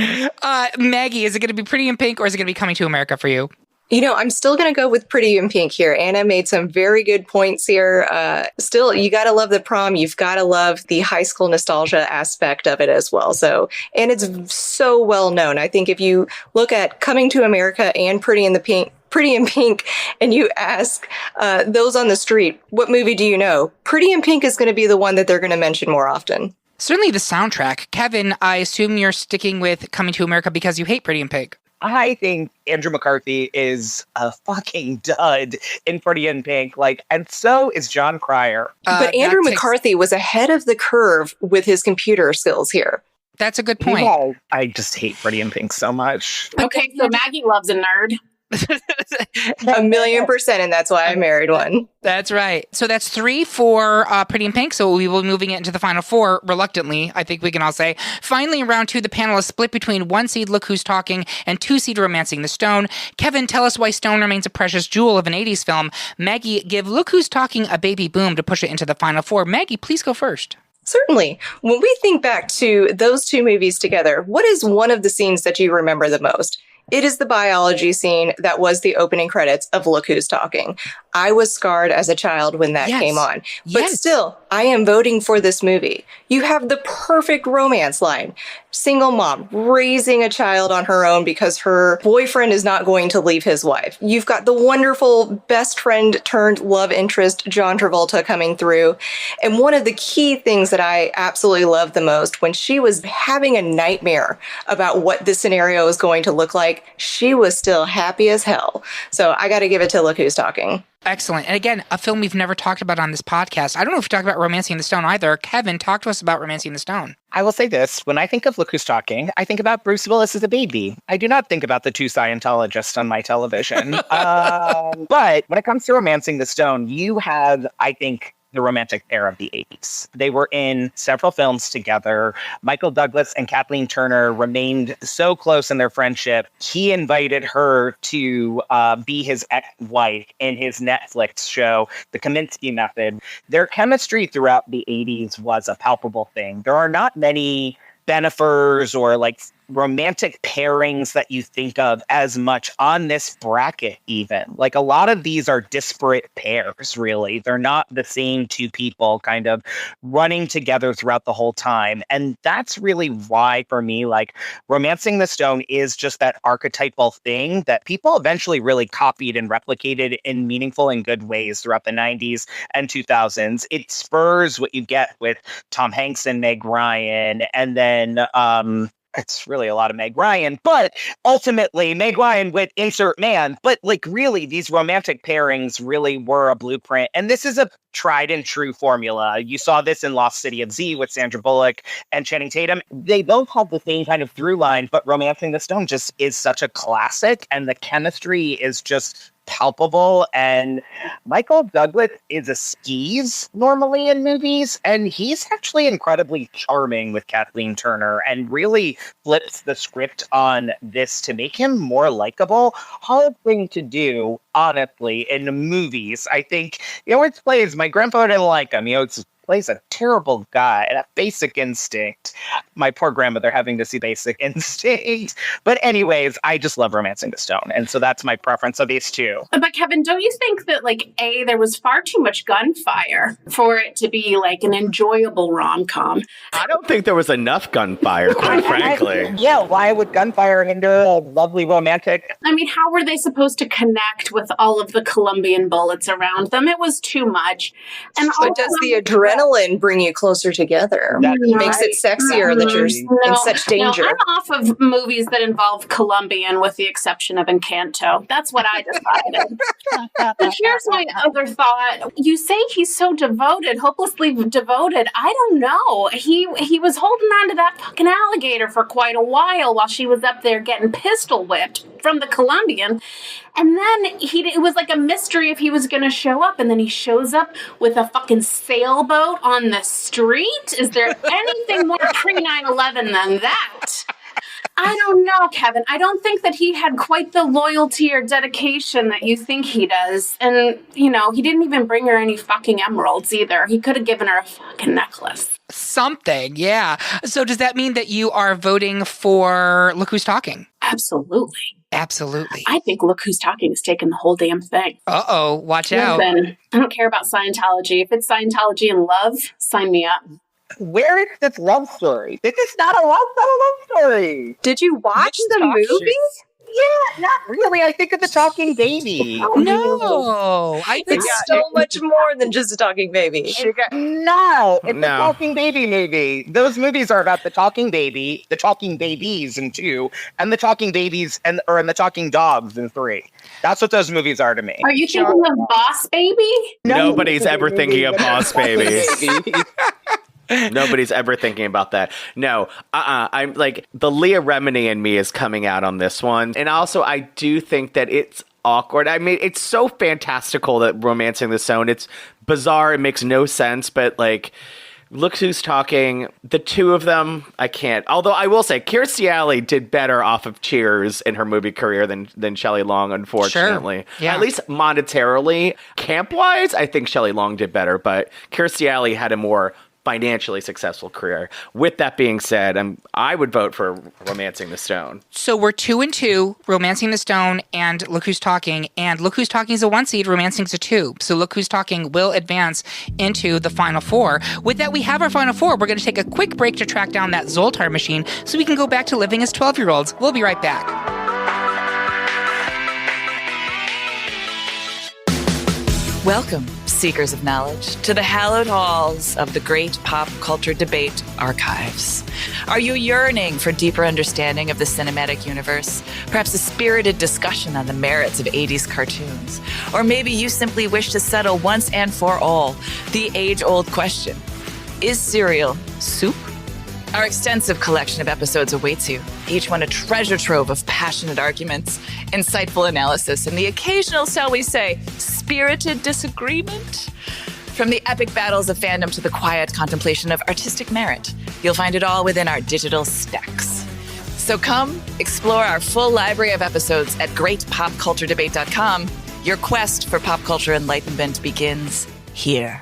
A: Maggie, is it going to be Pretty in Pink or is it going to be Coming to America for you?
E: I'm still going to go with Pretty in Pink here. Anna made some very good points here. Still, you got to love the prom. You've got to love the high school nostalgia aspect of it as well. So, and it's so well known. I think if you look at Coming to America and Pretty in Pink, and you ask those on the street, what movie do you know? Pretty in Pink is going to be the one that they're going to mention more often.
A: Certainly the soundtrack. Kevin, I assume you're sticking with Coming to America because you hate Pretty in Pink.
C: I think Andrew McCarthy is a fucking dud in Pretty in Pink. And so is John Cryer.
E: But Andrew McCarthy was ahead of the curve with his computer skills here.
A: That's a good point.
C: Well, I just hate Pretty in Pink so much.
D: Okay, so Maggie loves a nerd.
E: 1,000,000%, and that's why I married one.
A: That's right. So that's 3 for Pretty in Pink. So we will be moving it into the final 4 reluctantly, I think we can all say. Finally, in round 2, the panel is split between 1 seed Look Who's Talking and 2 seed Romancing the Stone. Kevin, tell us why Stone remains a precious jewel of an 80s film. Maggie, give Look Who's Talking a baby boom to push it into the final 4. Maggie, please go first.
E: Certainly. When we think back to those 2 movies together, what is one of the scenes that you remember the most? It is the biology scene that was the opening credits of Look Who's Talking. I was scarred as a child when that came on. But still, I am voting for this movie. You have the perfect romance line. Single mom raising a child on her own because her boyfriend is not going to leave his wife. You've got the wonderful best friend turned love interest, John Travolta, coming through. And one of the key things that I absolutely loved the most, when she was having a nightmare about what this scenario is going to look like, she was still happy as hell. So I got to give it to Look Who's Talking.
A: Excellent. And again, a film we've never talked about on this podcast. I don't know if we talked about Romancing the Stone either. Kevin, talk to us about Romancing the Stone.
C: I will say this. When I think of Look Who's Talking, I think about Bruce Willis as a baby. I do not think about the 2 Scientologists on my television. But when it comes to Romancing the Stone, you have, I think, the romantic pair of the 80s. They were in several films together. Michael Douglas and Kathleen Turner remained so close in their friendship. He invited her to be his ex-wife in his Netflix show, The Kaminsky Method. Their chemistry throughout the 80s was a palpable thing. There are not many Benefers or romantic pairings that you think of as much on this bracket even. A lot of these are disparate pairs, really. They're not the same 2 people kind of running together throughout the whole time. And that's really why, for me, Romancing the Stone is just that archetypal thing that people eventually really copied and replicated in meaningful and good ways throughout the 90s and 2000s. It spurs what you get with Tom Hanks and Meg Ryan, and then it's really a lot of Meg Ryan, but ultimately Meg Ryan with insert man. But really, these romantic pairings really were a blueprint. And this is a tried and true formula. You saw this in Lost City of Z with Sandra Bullock and Channing Tatum. They both have the same kind of through line, but Romancing the Stone just is such a classic, and the chemistry is just palpable. And Michael Douglas is a skis normally in movies, and he's actually incredibly charming with Kathleen Turner and really flips the script on this to make him more likable. Hard thing to do, honestly, in movies. I think, it plays, my grandpa didn't like him, it's plays a terrible guy and a Basic Instinct. My poor grandmother having to see Basic Instinct. But anyways, I just love Romancing the Stone. And so that's my preference of these 2.
D: But Kevin, don't you think that there was far too much gunfire for it to be an enjoyable rom-com?
B: I don't think there was enough gunfire, quite frankly.
C: Why would gunfire into a lovely romantic?
D: I mean, how were they supposed to connect with all of the Colombian bullets around them? It was too much. And
E: but does the adrenaline bring you closer together? That makes it sexier that you're in such danger.
D: No, I'm off of movies that involve Colombian with the exception of Encanto. That's what I decided. But here's my other thought. You say he's so devoted, hopelessly devoted. I don't know. He was holding on to that fucking alligator for quite a while she was up there getting pistol whipped from the Colombian. And then it was like a mystery if he was going to show up. And then he shows up with a fucking sailboat on the street. Is there anything more pre-9/11 than that? I don't know, Kevin. I don't think that he had quite the loyalty or dedication that you think he does. And, he didn't even bring her any fucking emeralds either. He could have given her a fucking necklace.
A: Something, yeah. So does that mean that you are voting for Look Who's Talking?
D: Absolutely.
A: Absolutely.
D: I think Look Who's Talking is taking the whole damn thing.
A: Uh-oh, watch out.
D: Listen, I don't care about Scientology. If it's Scientology and love, sign me up.
C: Where is this love story? This is not a love story.
E: Did you watch the movie?
C: Yeah, not really. I think of the talking baby.
A: No, I think
E: It's so much more than just a talking baby.
C: No, it's
B: No.
C: a talking baby movie. Those movies are about the talking baby, the talking babies in 2, and the talking babies and the talking dogs in 3. That's what those movies are to me.
D: Are you thinking of Boss Baby?
B: Nobody's ever thinking of Boss Baby. Nobody's ever thinking about that. No, I'm like, the Leah Remini in me is coming out on this one. And also, I do think that it's awkward. I mean, it's so fantastical that Romancing the Stone. It's bizarre. It makes no sense. But like, look who's talking. The two of them, I can't. Although I will say, Kirstie Alley did better off of Cheers in her movie career than Shelley Long, unfortunately.
A: Sure. Yeah.
B: At least monetarily. Camp-wise, I think Shelley Long did better. But Kirstie Alley had a more financially successful career. With that being said, I would vote for Romancing the Stone.
A: So we're 2-2, Romancing the Stone and Look Who's Talking. And Look Who's Talking is a 1 seed, Romancing's a 2. So Look Who's Talking will advance into the final 4. With that, we have our final 4. We're going to take a quick break to track down that Zoltar machine so we can go back to living as 12-year-olds. We'll be right back.
G: Welcome, seekers of knowledge, to the hallowed halls of the great pop culture debate archives. Are you yearning for deeper understanding of the cinematic universe? Perhaps a spirited discussion on the merits of 80s cartoons? Or maybe you simply wish to settle once and for all the age-old question, is cereal soup? Our extensive collection of episodes awaits you, each one a treasure trove of passionate arguments, insightful analysis, and the occasional, shall we say, spirited disagreement. From the epic battles of fandom to the quiet contemplation of artistic merit, you'll find it all within our digital stacks. So come explore our full library of episodes at greatpopculturedebate.com. Your quest for pop culture enlightenment begins here.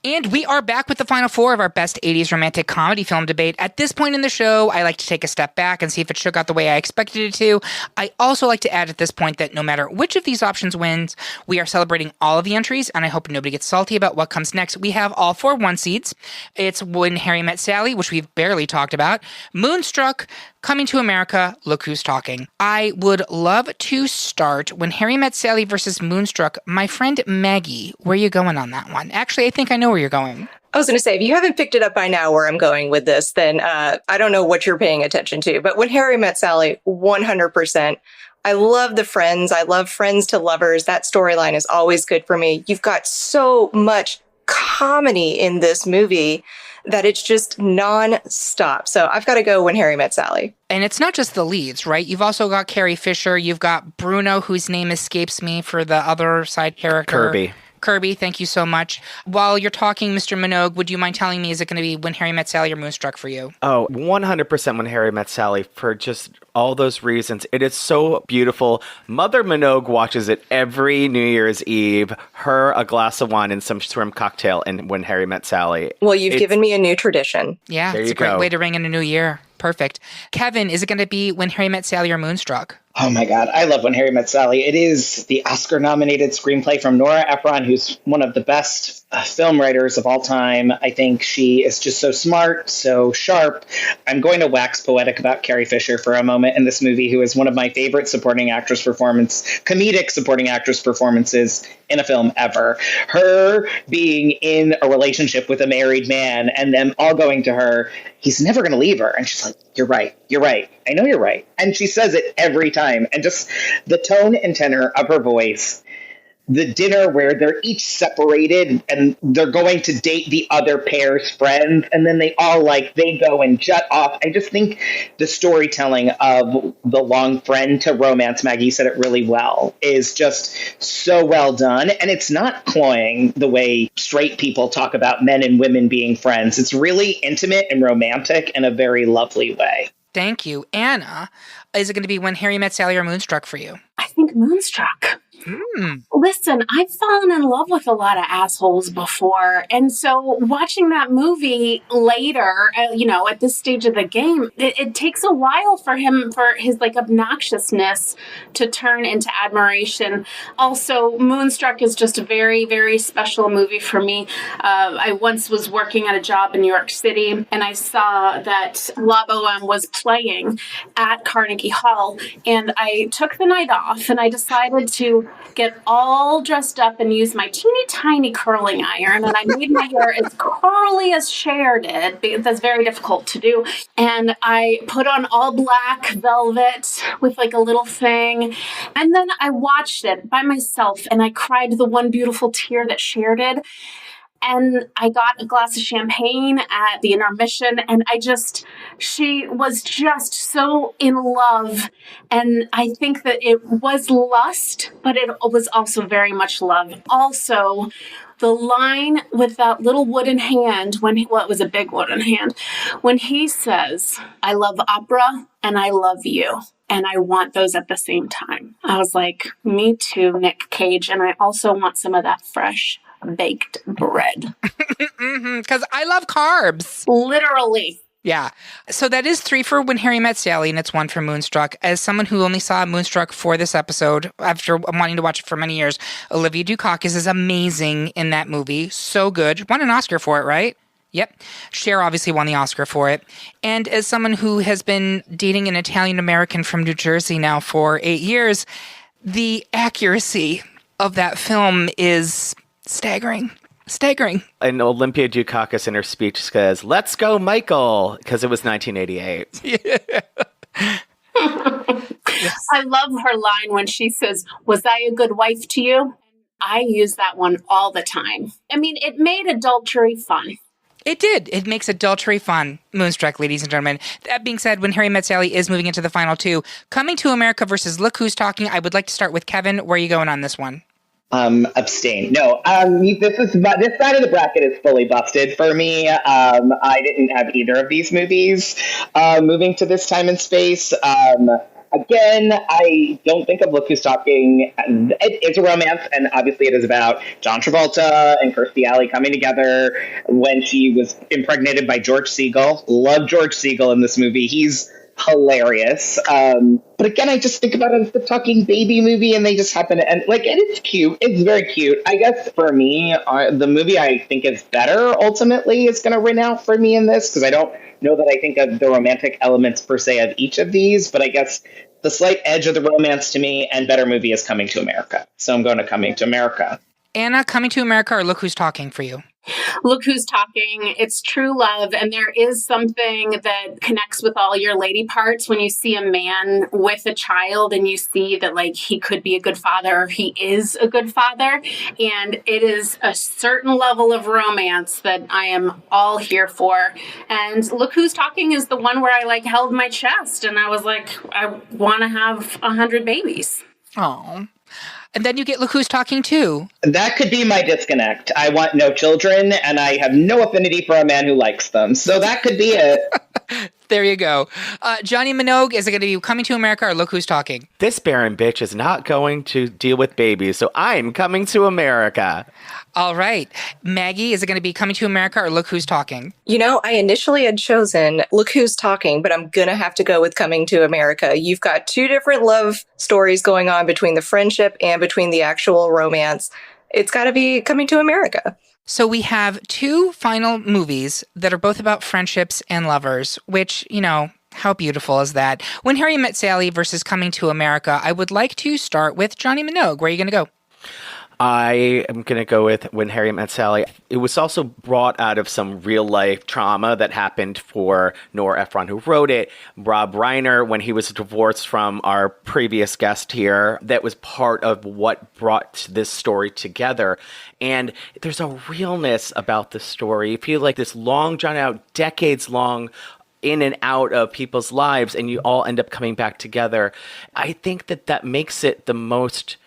A: And we are back with the final 4 of our best 80s romantic comedy film debate. At this point in the show, I like to take a step back and see if it shook out the way I expected it to. I also like to add at this point that no matter which of these options wins, we are celebrating all of the entries, and I hope nobody gets salty about what comes next. We have all 4 1 seeds. It's When Harry Met Sally, which we've barely talked about, Moonstruck, Coming to America, Look Who's Talking. I would love to start When Harry Met Sally versus Moonstruck. My friend Maggie, where are you going on that one? Actually, I think I know where you're going.
E: I was going to say, if you haven't picked it up by now where I'm going with this, then I don't know what you're paying attention to. But When Harry Met Sally, 100%. I love the friends. I love friends to lovers. That storyline is always good for me. You've got so much comedy in this movie that it's just non-stop. So I've got to go When Harry Met Sally.
A: And it's not just the leads, right? You've also got Carrie Fisher. You've got Bruno, whose name escapes me for the other side character. Kirby, thank you so much. While you're talking, Mr. Minogue, would you mind telling me, is it going to be When Harry Met Sally or Moonstruck for you?
B: Oh, 100% When Harry Met Sally for just all those reasons. It is so beautiful. Mother Minogue watches it every New Year's Eve. Her, a glass of wine, and some shrimp cocktail, and When Harry Met Sally.
E: Well, you've given me a new tradition.
A: Yeah, it's a great way to ring in a new year. Perfect. Kevin, is it going to be When Harry Met Sally or Moonstruck?
H: Oh my God, I love When Harry Met Sally. It is the Oscar-nominated screenplay from Nora Ephron, who's one of the best film writers of all time. I think she is just so smart, so sharp. I'm going to wax poetic about Carrie Fisher for a moment in this movie, who is one of my favorite comedic supporting actress performances in a film ever. Her being in a relationship with a married man and them all going to her, he's never going to leave her. And she's like, you're right. I know you're right. And she says it every time. And just the tone and tenor of her voice, the dinner where they're each separated and they're going to date the other pair's friends. And then they go and jut off. I just think the storytelling of the long friend to romance, Maggie said it really well, is just so well done. And it's not cloying the way straight people talk about men and women being friends. It's really intimate and romantic in a very lovely way.
A: Thank you. Anna, is it going to be When Harry Met Sally or Moonstruck for you?
D: I think Moonstruck. Listen, I've fallen in love with a lot of assholes before. And so watching that movie later, at this stage of the game, it takes a while for his like obnoxiousness to turn into admiration. Also, Moonstruck is just a very, very special movie for me. I once was working at a job in New York City, and I saw that La Boheme was playing at Carnegie Hall, and I took the night off, and I decided to get all dressed up and use my teeny tiny curling iron, and I made my hair as curly as Cher did, because that's very difficult to do. And I put on all black velvet with like a little thing, and then I watched it by myself, and I cried the one beautiful tear that Cher did. And I got a glass of champagne at the intermission, and she was just so in love. And I think that it was lust, but it was also very much love. Also, the line with that little wooden hand, it was a big wooden hand, when he says, "I love opera and I love you, and I want those at the same time." I was like, me too, Nick Cage. And I also want some of that fresh baked bread.
A: Because I love carbs.
D: Literally.
A: Yeah. So that is 3 for When Harry Met Sally, and it's 1 for Moonstruck. As someone who only saw Moonstruck for this episode, after wanting to watch it for many years, Olivia Dukakis is amazing in that movie. So good. Won an Oscar for it, right? Yep. Cher obviously won the Oscar for it. And as someone who has been dating an Italian-American from New Jersey now for 8 years, the accuracy of that film is staggering.
B: And Olympia Dukakis in her speech says, "Let's go, Michael," because it was 1988.
A: Yeah.
D: I love her line when she says, "Was I a good wife to you?" I use that one all the time. I mean, it made adultery fun.
A: It did. It makes adultery fun. Moonstruck, ladies and gentlemen. That being said, When Harry Met Sally is moving into the final 2. Coming to America versus Look Who's Talking. I would like to start with Kevin. Where are you going on this one?
H: Abstain. No, this side of the bracket is fully busted for me. I didn't have either of these movies moving to this time and space. Again, I don't think of Look Who's Talking. It's a romance, and obviously it is about John Travolta and Kirstie Alley coming together when she was impregnated by George Segal. Love George Segal in this movie. He's hilarious. But again, I just think about it as the talking baby movie, and they just happen to end and it's cute. It's very cute. I guess for me, the movie I think is better ultimately is going to win out for me in this, because I don't know that I think of the romantic elements per se of each of these, but I guess the slight edge of the romance to me and better movie is Coming to America. So I'm going to Coming to America.
A: Anna, Coming to America or Look Who's Talking for you?
D: Look Who's Talking. It's true love. And there is something that connects with all your lady parts when you see a man with a child and you see that he could be a good father, or he is a good father. And it is a certain level of romance that I am all here for. And Look Who's Talking is the one where I held my chest and I was like, I want to have 100 babies.
A: Oh. And then you get Look Who's Talking too.
H: That could be my disconnect. I want no children, and I have no affinity for a man who likes them. So that could be it.
A: There you go. Johnny Minogue, is it going to be Coming to America or Look Who's Talking?
B: This barren bitch is not going to deal with babies, so I'm coming to America.
A: All right. Maggie, is it going to be Coming to America or Look Who's Talking?
E: I initially had chosen Look Who's Talking, but I'm going to have to go with Coming to America. You've got 2 different love stories going on between the friendship and between the actual romance. It's got to be Coming to America.
A: So we have 2 final movies that are both about friendships and lovers, which, how beautiful is that? When Harry Met Sally versus Coming to America, I would like to start with Johnny Minogue. Where are you going to go?
B: I am going to go with When Harry Met Sally. It was also brought out of some real-life trauma that happened for Nora Ephron, who wrote it, Rob Reiner, when he was divorced from our previous guest here. That was part of what brought this story together. And there's a realness about the story. You feel like this long, drawn out, decades long, in and out of people's lives, and you all end up coming back together. I think that makes it the most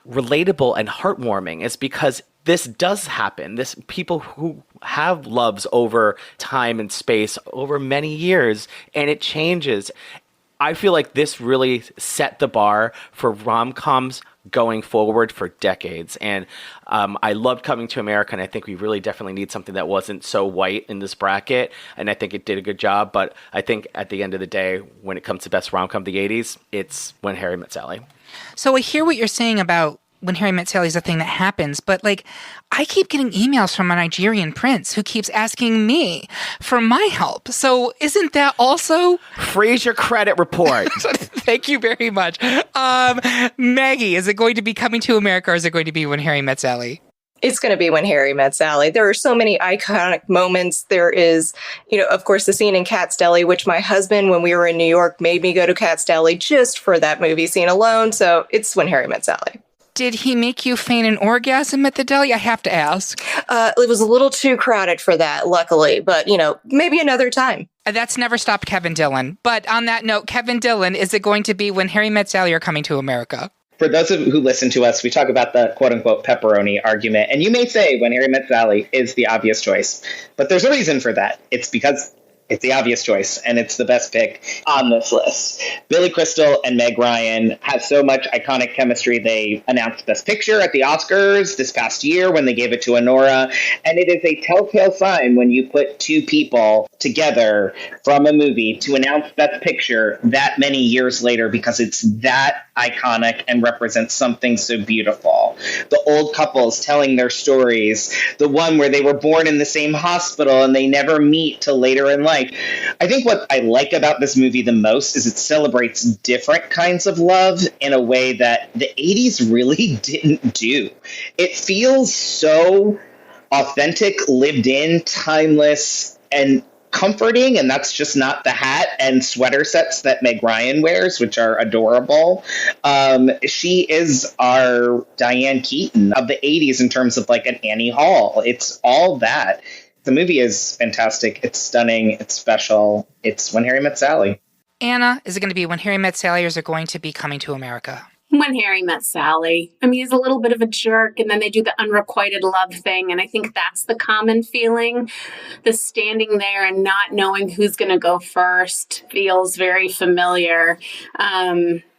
B: relatable and heartwarming, is because this does happen. This people who have loves over time and space over many years, and it changes. I feel like this really set the bar for rom-coms going forward for decades. And I loved Coming to America, and I think we really definitely need something that wasn't so white in this bracket, and I think it did a good job. But I think at the end of the day, when it comes to best rom-com of the 80s, it's When Harry Met Sally.
A: So I hear what you're saying about When Harry Met Sally is a thing that happens, but like, I keep getting emails from a Nigerian prince who keeps asking me for my help. So isn't that also...
B: Freeze your credit report.
A: Thank you very much. Maggie, is it going to be Coming to America, or is it going to be When Harry Met Sally?
E: It's going to be When Harry Met Sally. There are so many iconic moments. There is, of course, the scene in Cat's Deli, which my husband, when we were in New York, made me go to Cat's Deli just for that movie scene alone. So it's When Harry Met Sally.
A: Did he make you feign an orgasm at the deli? I have to ask.
E: It was a little too crowded for that, luckily. But, maybe another time.
A: That's never stopped Kevin Dillon. But on that note, Kevin Dillon, is it going to be When Harry Met Sally or Coming to America?
H: For those who listen to us, we talk about the quote-unquote pepperoni argument. And you may say When Harry Met Sally is the obvious choice. But there's a reason for that. It's because it's the obvious choice, and it's the best pick on this list. Billy Crystal and Meg Ryan have so much iconic chemistry. They announced Best Picture at the Oscars this past year when they gave it to Honora, and it is a telltale sign when you put two people together from a movie to announce Best Picture that many years later, because it's that iconic and represents something so beautiful. The old couples telling their stories, the one where they were born in the same hospital and they never meet till later in life. I think what I like about this movie the most is it celebrates different kinds of love in a way that the 80s really didn't do. It feels so authentic, lived in, timeless, and comforting, and that's just not the hat and sweater sets that Meg Ryan wears, which are adorable. She is our Diane Keaton of the 80s in terms of like an Annie Hall. It's all that. The movie is fantastic. It's stunning. It's special. It's When Harry Met Sally.
A: Anna, is it going to be When Harry Met Sally, or is it going to be Coming to America?
D: When Harry Met Sally. I mean, he's a little bit of a jerk, and then they do the unrequited love thing, and I think that's the common feeling. The standing there and not knowing who's going to go first feels very familiar.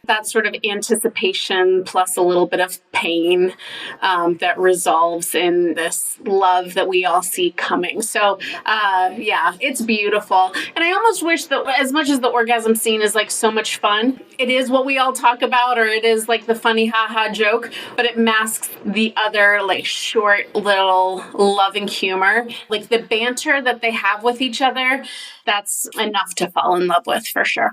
D: That sort of anticipation plus a little bit of pain that resolves in this love that we all see coming. So, yeah, it's beautiful. And I almost wish that as much as the orgasm scene is like so much fun, it is what we all talk about, or it is like the funny ha-ha joke, but it masks the other like short little loving humor. Like the banter that they have with each other, that's enough to fall in love with for sure.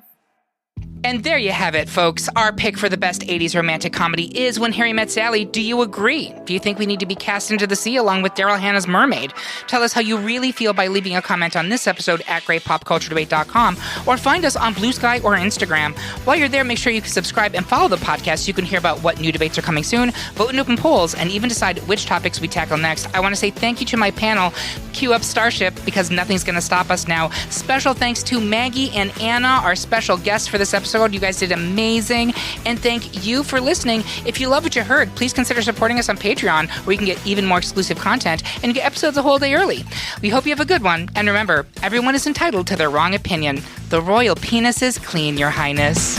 A: And there you have it, folks. Our pick for the best 80s romantic comedy is When Harry Met Sally. Do you agree? Do you think we need to be cast into the sea along with Daryl Hannah's Mermaid? Tell us how you really feel by leaving a comment on this episode at greatpopculturedebate.com, or find us on Blue Sky or Instagram. While you're there, make sure you can subscribe and follow the podcast so you can hear about what new debates are coming soon, vote in open polls, and even decide which topics we tackle next. I want to say thank you to my panel. Cue up Starship, because nothing's going to stop us now. Special thanks to Maggie and Anna, our special guests for this episode. You guys did amazing. And thank you for listening. If you love what you heard, please consider supporting us on Patreon, where you can get even more exclusive content and get episodes a whole day early. We hope you have a good one. And remember, everyone is entitled to their wrong opinion. The royal penis is clean, Your Highness.